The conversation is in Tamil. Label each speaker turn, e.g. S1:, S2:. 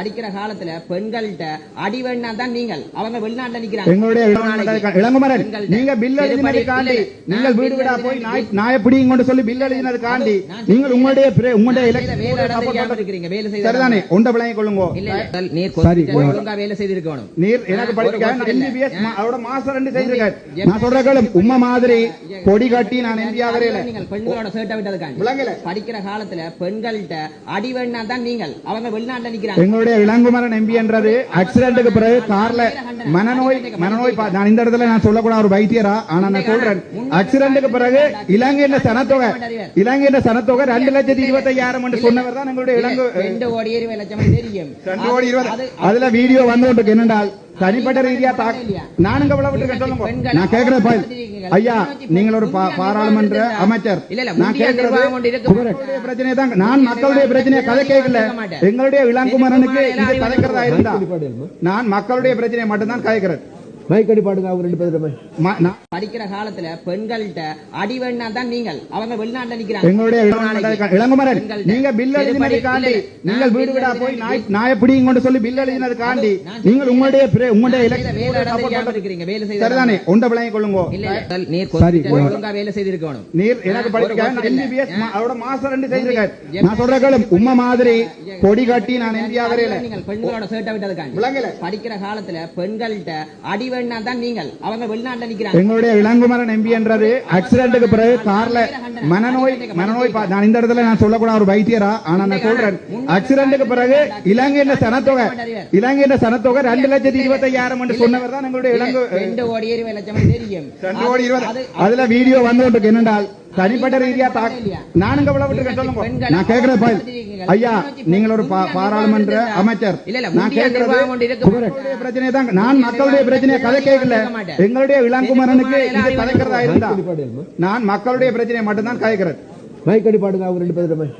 S1: படிக்கிற காலத்துல பெண்கள்கிட்ட அடி வேணா தான் நீங்கள் அவங்க வெளிநாட்டுல நிக்கிறாங்க.
S2: எங்களுடைய இளங்குமரன் நீங்க பில் எழுதினதுக்காண்டி நீங்கள் வீடு வீடா போய் நாய பிடிங்க கொண்டு சொல்லி பில் எழுதினதுக்காண்டி நீங்கள் உங்களுடைய சரிதானே ஒன்றை விளங்கிக் கொள்ளுங்க.
S1: ஒழுங்கா வேலை செய்திருக்கணும்.
S2: நீர் எனக்கு படிக்க எம்பிபிஎஸ் அவரோட மாஸ்டர் 2 செய்திருக்கேன். நான் சொல்றேன் உம்மை மாதிரி கொடி கட்டி நான் இந்தியா வரையில
S1: நீங்கள் பெண்களோட சேர்ட்ட விட்டதுக்காண்டி படிக்கிற காலத்துல பெண்கள்கிட்ட அடி வேணா தான் நீங்கள் அவங்க வெளிநாட்டுல நிக்கிறாங்க.
S2: எங்களுடைய இளங்குமரன் எம்பி என்றது ஆக்சிடென்ட்டுக்கு பிறகு கார்ல மனநோய் நான் இந்த இடத்துல நான் சொல்லக்கூடாத ஒரு வைத்தியரா, ஆனா நான் சொல்றேன் ஆக்சிடென்ட்டுக்கு பிறகு இலங்கையின் சனத்தொகை 2,25,000 என்று சொன்னவர் தான் எங்களுடைய இலங்கை
S1: 2 கோடி 20 லட்சம் தெரியும்.
S2: 2 கோடி 20 அதுல வீடியோ வந்து என்னென்றால் தனிப்பட்ட ரீதியா நானும் கவலைப்பட்டு சொல்லுங்க. நான் கேட்கிறேன் ஐயா, நீங்கள் ஒரு பாராளுமன்ற அமைச்சர், நான் கேட்கிறது பிரச்சனை தான். நான் மக்களுடைய பிரச்சனையை கதை கேட்கல. எங்களுடைய இளங்குமரனுக்கு இது கதைக்கிறதா இருந்தா நான் மக்களுடைய பிரச்சனையை மட்டும்தான் கதைக்கிறேன். மைக்கடி பாடுங்க அவங்க 2 பேரும்.
S1: படிக்கிற காலத்துல பெண்கள்கிட்ட அடி வேணா தான் நீங்கள் அவங்க வெளிநாட்டுல நிக்கிறாங்க.
S2: எங்களுடைய இளங்குமரன் நீங்க பில் எழுதினதுக்காண்டி நீங்கள் வீடு வீடா போய் நாய பிடிங்க கொண்டு சொல்லி பில் எழுதினதுக்காண்டி நீங்கள் உங்களுடைய சரிதானே ஒன்றை விளங்கிக் கொள்ளுங்க.
S1: ஒழுங்கா வேலை செய்திருக்கணும்.
S2: நீர் எனக்கு படிக்க எம்பிபிஎஸ் அவரோட மாஸ்டர் 2 செய்திருக்கேன். நான் சொல்றேன் உம்மை மாதிரி கொடி கட்டி நான் இந்தியா வரையில
S1: நீங்கள் பெண்களோட சேர்ட்ட விட்டதுக்காண்டி படிக்கிற காலத்துல பெண்கள்கிட்ட அடி வேணா தான் நீங்கள் அவங்க வெளிநாட்டுல நிக்கிறாங்க.
S2: எங்களுடைய இளங்குமரன் எம்பி என்றது ஆக்சிடென்ட்டுக்கு பிறகு கார்ல மனநோய் நான் இந்த இடத்துல நான் சொல்லக்கூடாத ஒரு வைத்தியரா, ஆனா நான் சொல்றேன் ஆக்சிடென்ட்டுக்கு பிறகு இலங்கையின் சனத்தொகை 2,25,000 என்று சொன்னவர் தான் எங்களுடைய
S1: 2 கோடி 20 லட்சம் தெரியும்.
S2: 2 கோடி 20 அதுல வீடியோ வந்து என்னென்றால் தனிப்பட்ட ரீதியா நானும் கவலைப்பட்டு சொல்லுங்க. நான் கேட்கிறேன் ஐயா, நீங்கள் ஒரு பாராளுமன்ற அமைச்சர், நான் கேட்கிறது பிரச்சனை தான். நான் மக்களுடைய பிரச்சனையை கதை கேட்கல. எங்களுடைய இளங்குமரனுக்கு இது கதைக்கிறதா இருந்தா நான் மக்களுடைய பிரச்சனையை மட்டும்தான் கதைக்கிறேன். மைக்கடி பாடுங்க அவங்க 2 பேரும்.